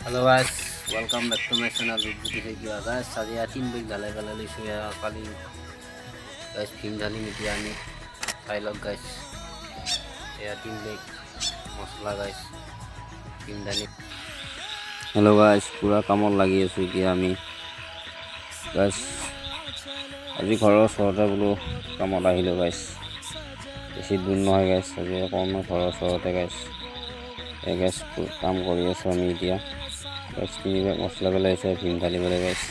Hello guys, welcome back to my channel. Guys, आज या 3 week झाले लिसू या काली guys film झाली मी आणि dialogue guys या 3 week मसला guys film झाली. Hello guys, पूरा कामत লাগি আছো এতিয়া আমি guys আজি ঘৰৰ ওচৰতে বোলো কামত আহিলো guys. বেছি দূৰ নহয় guys, আজি অকণমান ঘৰৰ ওচৰতে guys. guys কাম কৰি আছো আমি এতিয়া. guys তিনি বেগ মছলা পেলাইছে ভীম ঢালিবলৈ guys.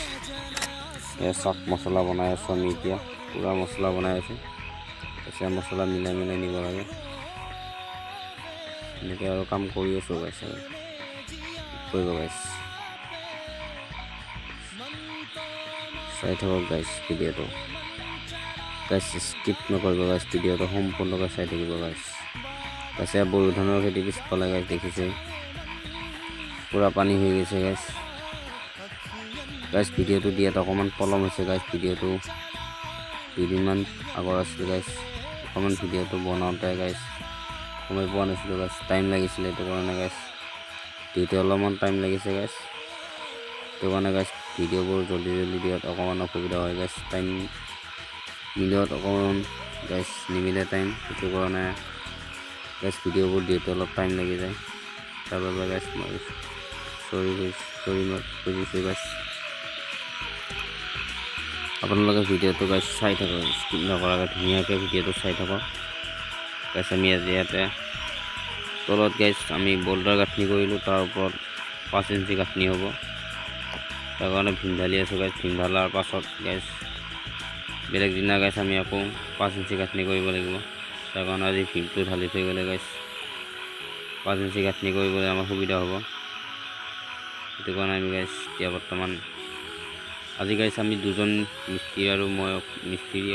চক মছলা বনাই আছো আমি এতিয়া, পুৰা মছলা বনাই আছো. এতিয়া মছলা মিলাই নিব লাগে এনেকৈ আৰু কাম কৰি আছো guys. কৰিব guys, চাই থাকক guys ভিডিঅ'টো. guys স্কিপ নকৰিব guys, ভিডিঅ'টো সম্পূৰ্ণকৈ চাই থাকিব guys. guys বড়ো ধানৰ খেতি পিছফালে guys দেখিছে পুৰা পানী হৈ গৈছে guys. guys ভিডিঅ'টো দিয়াত অকণমান পলম হৈছে guys. ভিডিঅ'টো 2 দিনমান আগৰ আছিল guys. অকণমান ভিডিঅ'টো বনাওঁতে guys সময় পোৱা নাছিলোঁ guys, টাইম লাগিছিলে এইটো কাৰণে guys. দিওঁতে অলপমান টাইম লাগিছে guys, সেইটো কাৰণে guys ভিডিঅ'বোৰ জলদি দিয়াত অকণমান অসুবিধা হয় guys. টাইম মিলত অকণমান guys নিমিলে টাইম, সেইটো কাৰণে guys ভিডিঅ'বোৰ দিওঁতে অলপ টাইম লাগি যায়. তাৰ বাবে guys মই চৰি বুজিছোঁ guys. আপোনালোকে ভিডিঅ'টো guys চাই থাকক, স্কিপ নকৰাকৈ ধুনীয়াকৈ ভিডিঅ'টো চাই থাকক guys. আমি আজি ইয়াতে তলত guys আমি বল্ডাৰ গাঁথনি কৰিলোঁ, তাৰ ওপৰত 5 ইঞ্চি গাঁথনি হ'ব. তাৰ কাৰণে ভীম ঢালি আছোঁ guys. ভীম ঢালাৰ পাছত guys বেলেগ দিনা guys আমি আকৌ 5 ইঞ্চি গাঁথনি কৰিব লাগিব. তাৰ কাৰণে আজি ভীমটো ঢালি থৈ গ'লে guys 5 ইঞ্চি গাঁথনি কৰিবলৈ আমাৰ সুবিধা হ'ব. সেইটো কাৰণে আমি guys এতিয়া বৰ্তমান আজি guys আমি দুজন মিস্ত্ৰী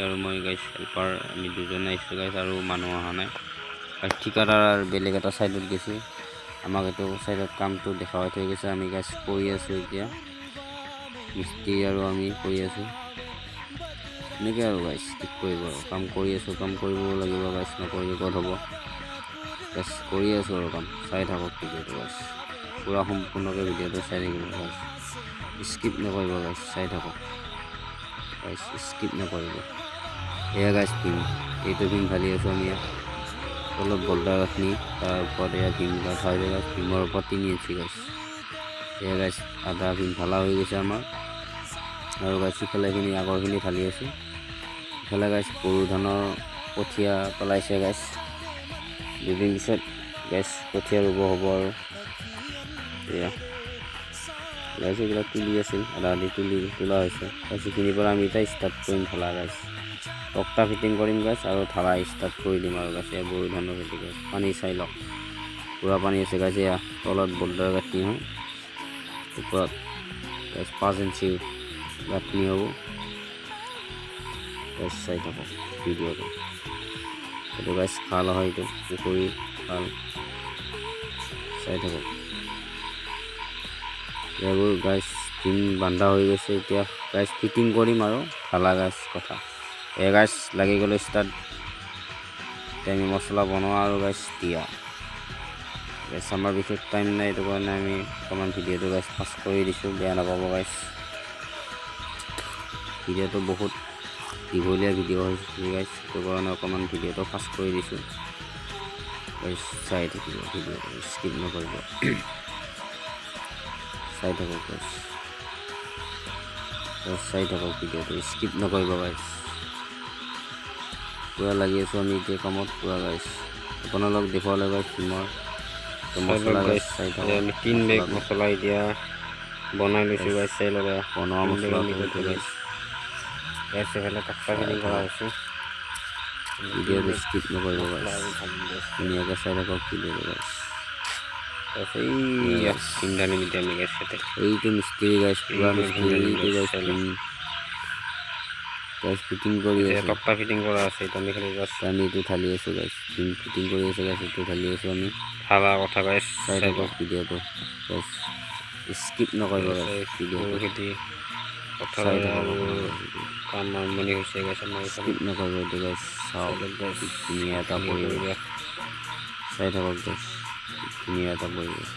আৰু মই guys হেল্পাৰ আমি দুজন আহিছোঁ guys, আৰু মানুহ অহা নাই guys. ঠিকাদাৰ বেলেগ এটা ছাইডত গৈছে, আমাক এইটো ছাইডত কামটো দেখাই থৈ গৈছে. আমি guys কৰি আছোঁ এতিয়া, মিস্ত্ৰী আৰু আমি কৰি আছোঁ এনেকৈ আৰু guys. ঠিক কৰিব কাম কৰি আছোঁ, কাম কৰিব লাগিব guys, নকৰিলে ক'ত হ'ব guys. কৰি আছোঁ আৰু কাম, চাই থাকক ভিডিঅ'টো guys. পুৰা সম্পূৰ্ণকৈ ভিডিঅ'টো চাই থাকিব guys, স্কিপ নকৰিব guys. চাই থাকক guys, স্কিপ নকৰিব. এয়া guys ভীম, এইটো ভীম ঢালি আছোঁ আমি ইয়াত অলপ বল্ডাৰ গাঁথনি, তাৰ ওপৰত এয়া ভীম গাঁথা হৈ যায় guys. ভীমৰ ওপৰত 3 ইঞ্চি guys. এয়া guys আধা ভীম ঢালা হৈ গৈছে আমাৰ, আৰু guys ইফালেখিনি আগৰখিনি ঢালি আছোঁ. ইফালে guys বড়ো ধানৰ কঠীয়া পেলাইছে guys. 2 দিন পিছত guys কঠীয়া ৰুব হ'ব আৰু এয়া guys এইবিলাক তুলি আছিল, আধা আধি তোলা হৈছে guys. এইখিনিৰ পৰা আমি এতিয়া ষ্টাৰ্ট কৰিম ঢালা guys. টক্টা ফিটিং কৰিম guys আৰু ঢালা ষ্টাৰ্ট কৰি দিম আৰু guys. এয়া বড়ো ধানৰ খেতি guys, পানী চাই লওক পুৰা পানী আছে guys. এয়া তলত বল্ডাৰ গাঁথনি হয়, ওপৰত guys 5 ইঞ্চি গাঁথনি হ'ব guys. চাই থাকক ভিডিঅ'টো, এইটো guys খাল হয়, এইটো পুখুৰী খাল, চাই থাকক. এইবোৰ guys ভীম বান্ধা হৈ গৈছে, এতিয়া guys ফিটিং কৰিম আৰু ঢালা guys কথা. এই guys লাগি গ'লে ষ্টাৰ্ট, আমি মছলা বনোৱা আৰু guys দিয়া guys. আমাৰ বিশেষ টাইম নাই, এইটো কাৰণে আমি অকণমান ভিডিঅ'টো guys ফাষ্ট কৰি দিছোঁ, বেয়া নাপাব guys. ভিডিঅ'টো বহুত দীঘলীয়া ভিডিঅ' হৈছে guys, সেইটো কাৰণে অকণমান ভিডিঅ'টো ফাষ্ট কৰি দিছোঁ guys. চাই থাকিব ভিডিঅ'টো, স্কিপ নকৰিব, চাই থাকক guys. চাই থাকক ভিডিঅ'টো, স্কিপ নকৰিব guys. পুৰা লাগি আছোঁ আমি এতিয়া কামত পুৰা guys. আপোনালোক দেখুৱালে guys ভীমৰ মছলা guys. চাই থাকক, আমি 3 বেগ মছলা এতিয়া বনাই লৈছোঁ guys. চাই ল'ব বনোৱা মছলা guys. এফালে টক্টা ফিটিং কৰা হৈছে, ভিডিঅ'টো স্কিপ নকৰিব guys. ধুনীয়াকৈ চাই থাকক ভিডিঅ'টো guys. এইটো মিস্ত্ৰী guys, পুৰা মিস্ত্ৰী guys ফিটিং কৰি আছে, টক্টা ফিটিং কৰা আছে. আমি খালি জাষ্ট আমি এইটো ঢালি আছোঁ guys. ফিটিং কৰি আছে guys, এইটো ঢালি আছোঁ আমি ঢালা কথা guys. চাই থাকক ভিডিঅ'টো guys, স্কিপ নকৰিব guys. ভিডিঅ'টো খেতি চাই থাকক, কাম আৰম্ভণি হৈছে guys. আমাৰ স্কিপ নকৰিব এইটো guys. চাওক ধুনীয়া এটা পৰিৱেশ, চাই থাকক guys, ধুনীয়া এটা পৰিৱেশ.